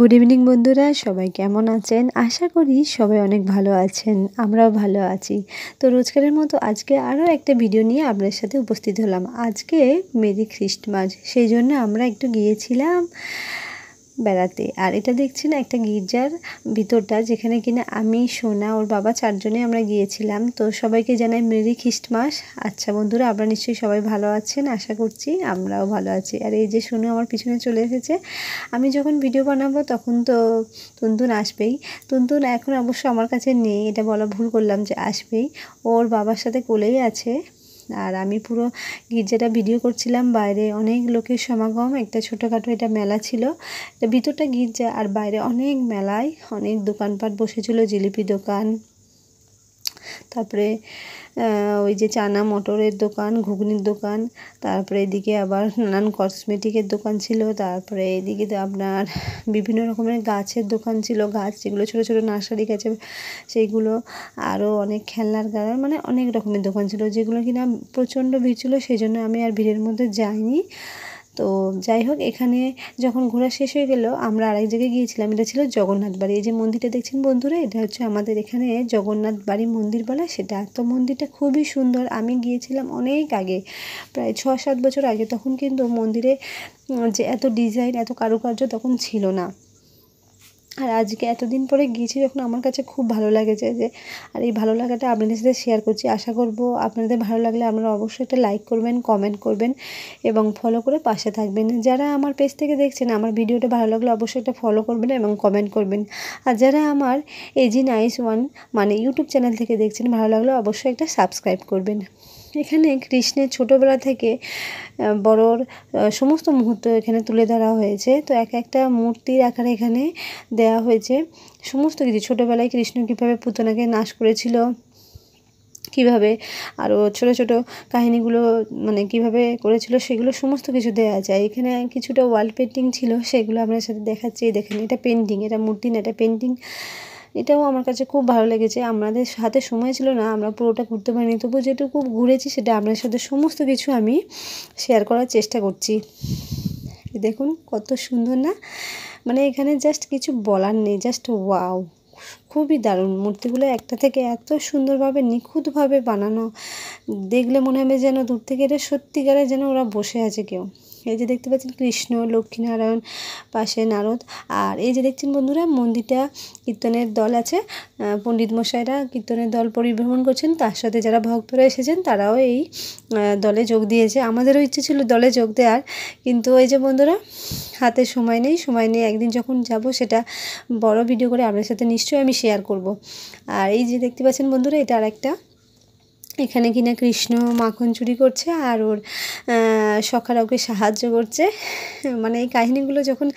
Good evening বন্ধুরা, সবাই কেমন আছেন? আশা করি সবাই অনেক ভালো আছেন, আমরাও ভালো আছি। তো রোজকারের মতো আজকে আরও একটা ভিডিও নিয়ে আপনার সাথে উপস্থিত হলাম। আজকে মেরি খ্রিস্টমাস, সেই জন্য আমরা একটু গিয়েছিলাম বেড়াতে। আর এটা দেখছেন একটা গির্জার ভিতরটা, যেখানে কিনা আমি, সোনা, ওর বাবা চারজনে আমরা গিয়েছিলাম। তো সবাইকে জানাই মেরি খ্রিস্টমাস। আচ্ছা বন্ধুরা, আপনারা নিশ্চয়ই সবাই ভালো আছেন, আশা করছি আমরাও ভালো আছি। আর এই যে সোনু আমার পিছনে চলে এসেছে। আমি যখন ভিডিও বানাবো তখন তো তুনতুন আসবেই। তুনতুন এখন অবশ্য আমার কাছে নেই, এটা বলা ভুল করলাম যে আসবেই। ওর বাবার সাথে কোলেই আছে। আর আমি পুরো গির্জাটা ভিডিও করছিলাম। বাইরে অনেক লোকের সমাগম, একটা ছোটোখাটো এটা মেলা ছিল। এটা ভিতরটা গির্জা, আর বাইরে অনেক মেলায় অনেক দোকানপাট বসেছিল, জিলিপি দোকান, তারপরে ওই যে চানা মটরের দোকান, ঘুগনির দোকান, তারপরে এদিকে আবার নানান কসমেটিকের দোকান ছিল। তারপরে এদিকে তো আপনার বিভিন্ন রকমের গাছের দোকান ছিল, গাছ যেগুলো ছোটো ছোটো নার্সারি গাছে সেইগুলো, আরও অনেক খেলনার গাড়ি, মানে অনেক রকমের দোকান ছিল, যেগুলো কিনা প্রচণ্ড ভিড় ছিল, সেই জন্য আমি আর ভিড়ের মধ্যে যাইনি। তো যাই হোক, এখানে যখন ঘোরা শেষ হয়ে গেল আমরা আরেক জায়গায় গিয়েছিলাম। এটা ছিল জগন্নাথ বাড়ি। এই যে মন্দিরটা দেখছেন বন্ধুরা, এটা হচ্ছে আমাদের এখানে জগন্নাথ বাড়ি মন্দির বলা সেটা। তো মন্দিরটা খুবই সুন্দর। আমি গিয়েছিলাম অনেক আগে, প্রায় 6-7 বছর আগে। তখন কিন্তু মন্দিরে যে এত ডিজাইন, এত কারুকার্য তখন ছিল না। আর আজকে এতদিন পরে গিয়েছি যখন, আমার কাছে খুব ভালো লাগেছে যে, আর এই ভালো লাগাটা আপনাদের সাথে শেয়ার করছি। আশা করব আপনাদের ভালো লাগলে আপনারা অবশ্যই একটা লাইক করবেন, কমেন্ট করবেন এবং ফলো করে পাশে থাকবেন। যারা আমার পেজ থেকে দেখছেন, আমার ভিডিওটা ভালো লাগলে অবশ্যই একটা ফলো করবেন এবং কমেন্ট করবেন। আর যারা আমার এজি নাইস ওয়ান মানে ইউটিউব চ্যানেল থেকে দেখছেন, ভালো লাগলে অবশ্যই একটা সাবস্ক্রাইব করবেন। এখানে কৃষ্ণের ছোটোবেলা থেকে বড়োর সমস্ত মুহূর্ত এখানে তুলে ধরা হয়েছে। তো একটা মূর্তির আকারে এখানে দেওয়া হয়েছে সমস্ত কিছু। ছোটোবেলায় কৃষ্ণ কীভাবে পুতনাকে নাশ করেছিল, কীভাবে আরও ছোটো ছোটো কাহিনিগুলো মানে কীভাবে করেছিল, সেগুলো সমস্ত কিছু দেওয়া যায়। এখানে কিছুটা ওয়াল পেন্টিং ছিল, সেগুলো আপনার সাথে দেখাচ্ছি। দেখেন, এটা পেন্টিং, এটা মূর্তি না, এটা পেন্টিং। এটাও আমার কাছে খুব ভালো লেগেছে। আমাদের হাতে সময় ছিল না, আমরা পুরোটা ঘুরতে পারিনি, তবু যেটুকু ঘুরেছি সেটা আপনার সাথে সমস্ত কিছু আমি শেয়ার করার চেষ্টা করছি। দেখুন কত সুন্দর না, মানে এখানে জাস্ট কিছু বলার নেই, জাস্ট ওয়াও, খুবই দারুণ। মূর্তিগুলো একটা থেকে এত সুন্দরভাবে নিখুঁতভাবে বানানো, দেখলে মনে হবে যেন দূর থেকে এটা সত্যিকারে যেন ওরা বসে আছে কেউ। এই যে দেখতে পাচ্ছেন কৃষ্ণ, লক্ষ্মীনারায়ণ, পাশে নারদ। আর এই যে দেখছেন বন্ধুরা, মন্দিরটা কীর্তনের দল আছে, পণ্ডিত মশাইরা কীর্তনের দল পরিভ্রমণ করছেন, তার সাথে যারা ভক্তরা এসেছেন তারাও এই দলে যোগ দিয়েছে। আমাদেরও ইচ্ছে ছিল দলে যোগ দেওয়ার, কিন্তু এই যে বন্ধুরা হাতে সময় নেই। একদিন যখন যাব সেটা বড় ভিডিও করে আপনার সাথে নিশ্চয়ই আমি শেয়ার করব। আর এই যে দেখতে পাচ্ছেন বন্ধুরা, এটা আরেকটা, এখানে কিনা কৃষ্ণ মাখন চুরি করছে আর ওর সখারা ওকে সাহায্য করছে। মানে এই কাহিনিগুলো যখন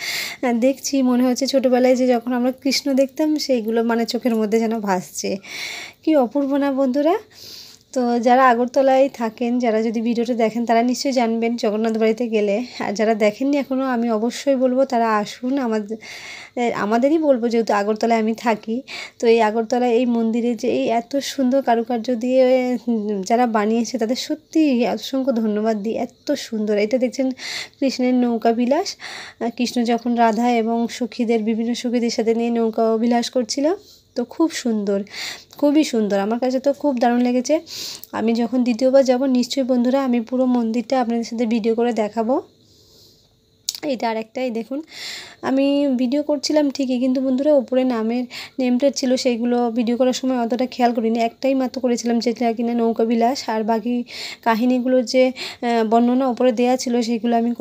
দেখছি মনে হচ্ছে ছোটোবেলায় যে যখন আমরা কৃষ্ণ দেখতাম, সেইগুলো মানে চোখের মধ্যে যেন ভাসছে। কি অপূর্ব না বন্ধুরা? তো যারা আগরতলায় থাকেন, যারা যদি ভিডিওটা দেখেন, তারা নিশ্চয়ই জানবেন জগন্নাথ বাড়িতে গেলে। আর যারা দেখেননি এখনও, আমি অবশ্যই বলবো তারা আসুন। আমাদেরই বলবো, যেহেতু আগরতলায় আমি থাকি। তো এই আগরতলায় এই মন্দিরে যে এই এত সুন্দর কারুকার্য দিয়ে যারা বানিয়েছে, তাদের সত্যি অসংখ্য ধন্যবাদ দিই। এত সুন্দর। এটা দেখছেন কৃষ্ণের নৌকা বিলাস। কৃষ্ণ যখন রাধা এবং সখীদের, বিভিন্ন সখীদের সাথে নিয়ে নৌকা বিলাস করছিল। তো খুব সুন্দর, খুবই সুন্দর। আমার কাছে তো খুব দারুণ লেগেছে। আমি যখন দ্বিতীয়বার যাব, নিশ্চয়ই বন্ধুরা আমি পুরো মন্দিরটা আপনাদের সাথে ভিডিও করে দেখাবো। এটা আরেকটাই দেখুন, আমি ভিডিও করছিলাম ঠিকই, কিন্তু বন্ধুরা উপরে নেম প্লেট ছিল, সেইগুলো ভিডিও করার সময় অতটা খেয়াল করিনি। একটাই মাত্র করেছিলাম, যেটা কিনা নৌকা বিলাস। আর বাকি কাহিনিগুলোর যে বর্ণনা উপরে দেওয়া ছিল, সেগুলো আমি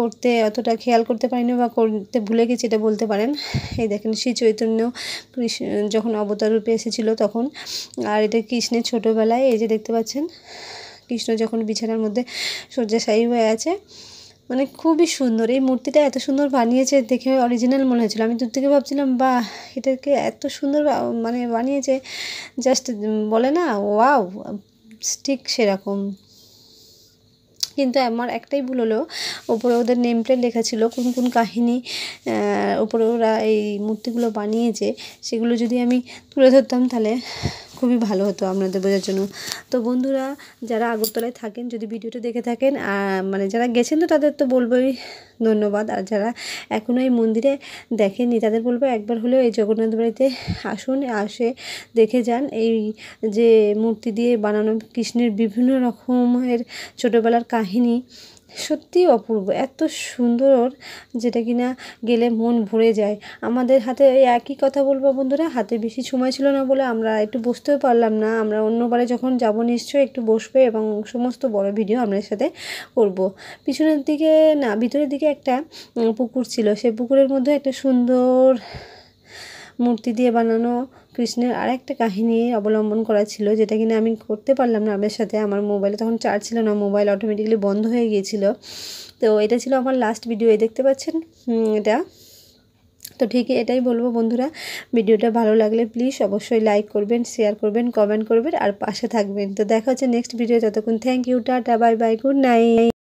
অতটা খেয়াল করতে পারিনি বা করতে ভুলে গেছি, এটা বলতে পারেন। এই দেখেন শ্রী চৈতন্য কৃষ্ণ যখন অবতার রূপে এসেছিলো তখন। আর এটা কৃষ্ণের ছোটোবেলায়, এই যে দেখতে পাচ্ছেন কৃষ্ণ যখন বিছানার মধ্যে শয্যাশায়ী হয়ে আছে। মানে খুবই সুন্দর। এই মূর্তিটা এত সুন্দর বানিয়েছে, দেখে অরিজিনাল মনে হয়েছিল। আমি দূর থেকে ভাবছিলাম, বাহ, এটাকে এত সুন্দর মানে বানিয়েছে, জাস্ট বলে না ওয়াও, ঠিক সেরকম। কিন্তু আমার একটাই ভুল হলো, ওপরে ওদের নেম প্লেট লেখা ছিল কোন কোন কাহিনি ওপরে ওরা এই মূর্তিগুলো বানিয়েছে, সেগুলো যদি আমি তুলে ধরতাম তাহলে খুবই ভালো হতো আপনাদের বোঝার জন্য। তো বন্ধুরা যারা আগরতলায় থাকেন, যদি ভিডিওটা দেখে থাকেন, মানে যারা গেছেন তো তাদের তো বলবোই ধন্যবাদ, আর যারা এখনও এই মন্দিরে দেখেননি তাদের বলবো একবার হলেও এই জগন্নাথ বাড়িতে আসুন, দেখে যান। এই যে মূর্তি দিয়ে বানানো কৃষ্ণের বিভিন্ন রকমের ছোটোবেলার কাহিনী সত্যিই অপূর্ব, এত সুন্দর, যেটা কিনা গেলে মন ভরে যায়। আমাদের হাতে এই একই কথা বলবো বন্ধুরা, হাতে বেশি সময় ছিল না বলে আমরা একটু বসতেও পারলাম না। আমরা অন্যবারে যখন যাব নিশ্চয়ই একটু বসবে এবং সমস্ত বড় ভিডিও আপনাদের সাথে করব। পিছনের দিকে না, ভিতরের দিকে একটা পুকুর ছিল, সেই পুকুরের মধ্যে একটা সুন্দর মূর্তি দিয়ে বানানো কৃষ্ণের আর একটা কাহিনী অবলম্বন করা ছিল, যেটা কিনা আমি করতে পারলাম না আপনাদের সাথে। আমার মোবাইলে তখন চার্জ ছিল না, মোবাইল অটোমেটিক্যালি বন্ধ হয়ে গিয়েছিল। তো এটা ছিল আমার লাস্ট ভিডিও, এই দেখতে পাচ্ছেন এটা। তো ঠিকই এটাই বলবো বন্ধুরা, ভিডিওটা ভালো লাগলে প্লিজ অবশ্যই লাইক করবেন, শেয়ার করবেন, কমেন্ট করবেন আর পাশে থাকবেন। তো দেখা হচ্ছে নেক্সট ভিডিও, ততক্ষণ thank you, tata, bye bye, good night.